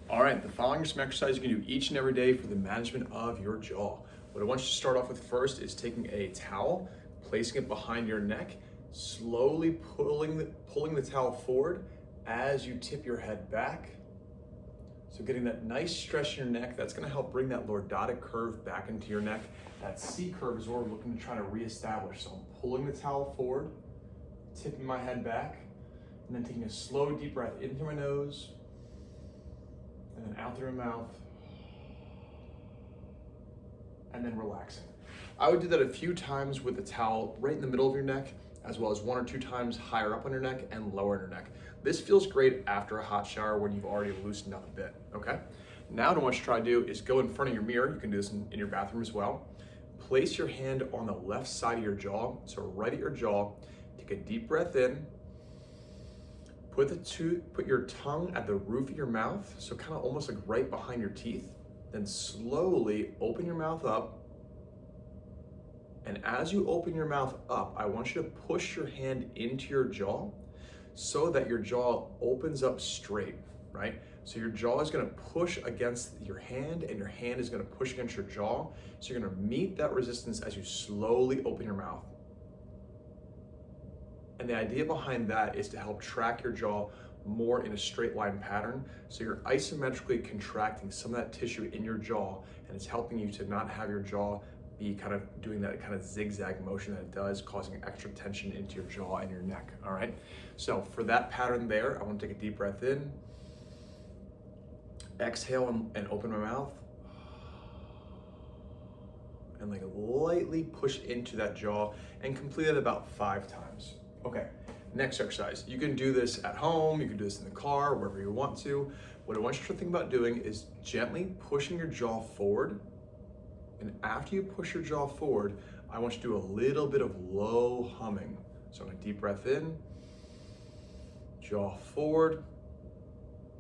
All right, the following are some exercises you can do each and every day for the management of your jaw. What I want you to start off with first is taking a towel, placing it behind your neck, slowly pulling the towel forward as you tip your head back. So getting that nice stretch in your neck, that's gonna help bring that lordotic curve back into your neck. That C curve is what we're looking to try to reestablish. So I'm pulling the towel forward, tipping my head back, and then taking a slow, deep breath in through my nose, and then out through my mouth, and then relaxing. I would do that a few times with the towel right in the middle of your neck, as well as 1 or 2 times higher up on your neck and lower in your neck. This feels great after a hot shower when you've already loosened up a bit, okay? Now what I want you to try to do is go in front of your mirror. You can do this in your bathroom as well. Place your hand on the left side of your jaw, so right at your jaw. Take a deep breath in. Put your tongue at the roof of your mouth, so kind of almost like right behind your teeth. Then slowly open your mouth up. And as you open your mouth up, I want you to push your hand into your jaw so that your jaw opens up straight, right? So your jaw is gonna push against your hand and your hand is gonna push against your jaw. So you're gonna meet that resistance as you slowly open your mouth. And the idea behind that is to help track your jaw more in a straight line pattern. So you're isometrically contracting some of that tissue in your jaw, and it's helping you to not have your jaw be kind of doing that kind of zigzag motion that it does, causing extra tension into your jaw and your neck, all right? So for that pattern there, I want to take a deep breath in, exhale and open my mouth, and like lightly push into that jaw and complete it about 5 times. Okay, next exercise. You can do this at home, you can do this in the car, wherever you want to. What I want you to think about doing is gently pushing your jaw forward. And after you push your jaw forward, I want you to do a little bit of low humming. So I'm gonna deep breath in, jaw forward,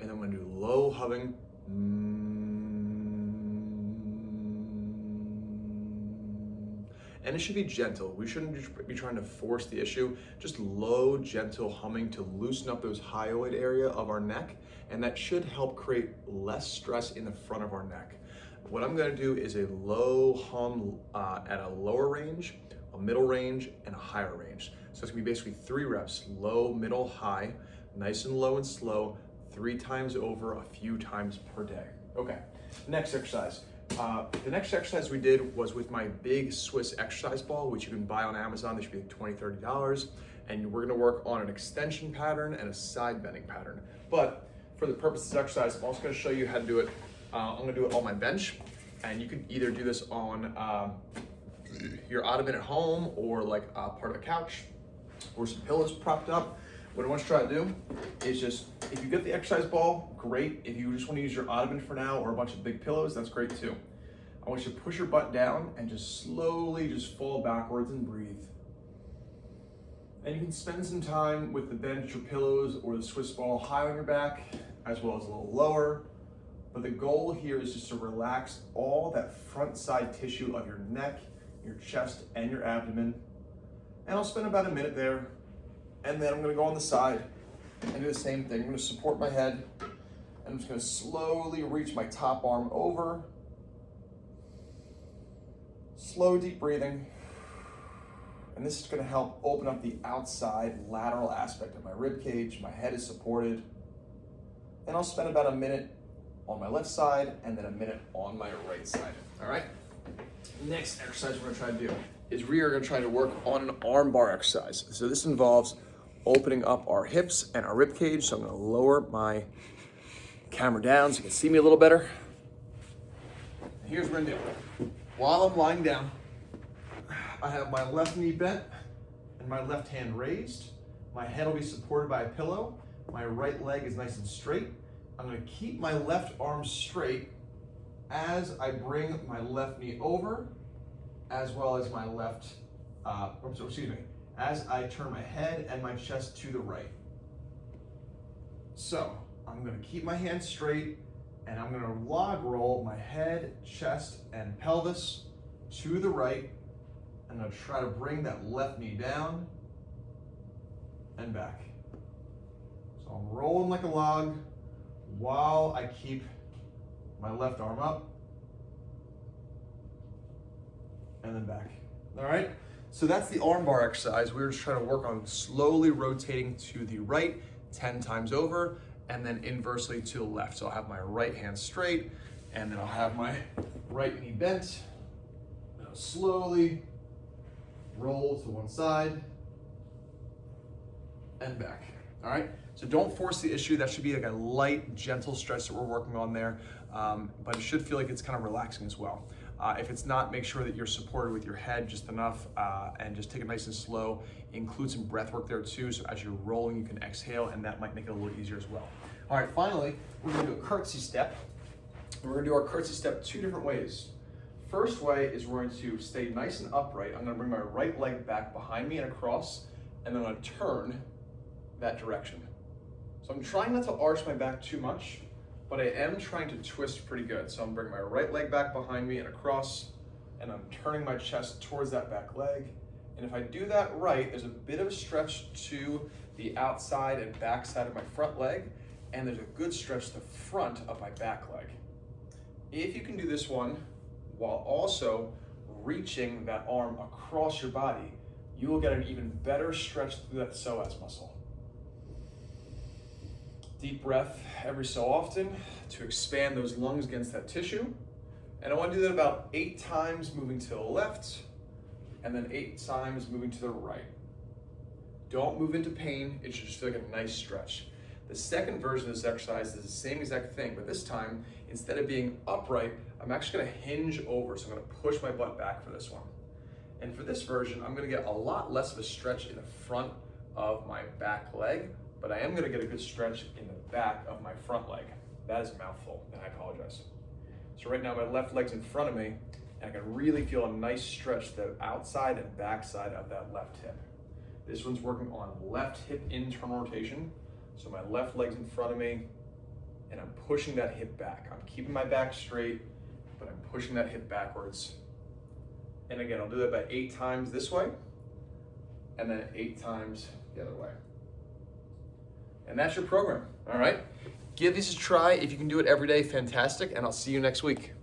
and I'm gonna do low humming. And it should be gentle. We shouldn't be trying to force the issue, just low, gentle humming to loosen up those hyoid area of our neck, and that should help create less stress in the front of our neck. What I'm gonna do is a low hum at a lower range, a middle range, and a higher range. So it's gonna be basically 3 reps, low, middle, high, nice and low and slow, 3 times over, a few times per day. Okay, next exercise. The next exercise we did was with my big Swiss exercise ball, which you can buy on Amazon. They should be like $20, $30. And we're gonna work on an extension pattern and a side bending pattern. But for the purpose of this exercise, I'm also gonna show you how to do it. I'm gonna do it on my bench, and you can either do this on your ottoman at home or like part of a couch or some pillows propped up. What I want you to try to do is just, if you get the exercise ball, great. If you just want to use your ottoman for now or a bunch of big pillows, that's great too. I want you to push your butt down and just slowly just fall backwards and breathe. And you can spend some time with the bench or pillows or the Swiss ball high on your back, as well as a little lower. But the goal here is just to relax all that front side tissue of your neck, your chest, and your abdomen. And I'll spend about a minute there. And then I'm gonna go on the side and do the same thing. I'm gonna support my head, and I'm just gonna slowly reach my top arm over. Slow, deep breathing. And this is gonna help open up the outside lateral aspect of my rib cage. My head is supported. And I'll spend about a minute on my left side and then a minute on my right side, all right? Next exercise we're gonna try to do is we are gonna try to work on an arm bar exercise. So this involves opening up our hips and our rib cage. So I'm gonna lower my camera down so you can see me a little better. Here's what I'm gonna do. While I'm lying down, I have my left knee bent and my left hand raised. My head will be supported by a pillow. My right leg is nice and straight. I'm gonna keep my left arm straight as I bring my left knee over, as well as my as I turn my head and my chest to the right. So I'm gonna keep my hands straight and I'm gonna log roll my head, chest, and pelvis to the right. I'm gonna try to bring that left knee down and back. So I'm rolling like a log while I keep my left arm up, and then back. All right? So that's the arm bar exercise. We were just trying to work on slowly rotating to the right 10 times over, and then inversely to the left. So I'll have my right hand straight, and then I'll have my right knee bent. And I'll slowly roll to one side and back. All right? So don't force the issue. That should be like a light, gentle stretch that we're working on there, but it should feel like it's kind of relaxing as well. If it's not, make sure that you're supported with your head just enough, and just take it nice and slow. Include some breath work there too, so as you're rolling, you can exhale, and that might make it a little easier as well. All right, finally, we're gonna do a curtsy step. We're gonna do our curtsy step 2 different ways. First way is we're going to stay nice and upright. I'm gonna bring my right leg back behind me and across, and then I'm gonna turn that direction. So I'm trying not to arch my back too much, but I am trying to twist pretty good. So I'm bringing my right leg back behind me and across, and I'm turning my chest towards that back leg. And if I do that right, there's a bit of a stretch to the outside and back side of my front leg, and there's a good stretch to the front of my back leg. If you can do this one while also reaching that arm across your body, you will get an even better stretch through that psoas muscle. Deep breath every so often to expand those lungs against that tissue. And I want to do that about 8 times, moving to the left, and then 8 times moving to the right. Don't move into pain. It should just feel like a nice stretch. The second version of this exercise is the same exact thing, but this time, instead of being upright, I'm actually gonna hinge over. So I'm gonna push my butt back for this one. And for this version, I'm gonna get a lot less of a stretch in the front of my back leg, but I am gonna get a good stretch in the back of my front leg. That is a mouthful, and I apologize. So right now my left leg's in front of me, and I can really feel a nice stretch to the outside and back side of that left hip. This one's working on left hip internal rotation. So my left leg's in front of me, and I'm pushing that hip back. I'm keeping my back straight, but I'm pushing that hip backwards. And again, I'll do that about 8 times this way, and then 8 times the other way. And that's your program, all right? Give these a try. If you can do it every day, fantastic, and I'll see you next week.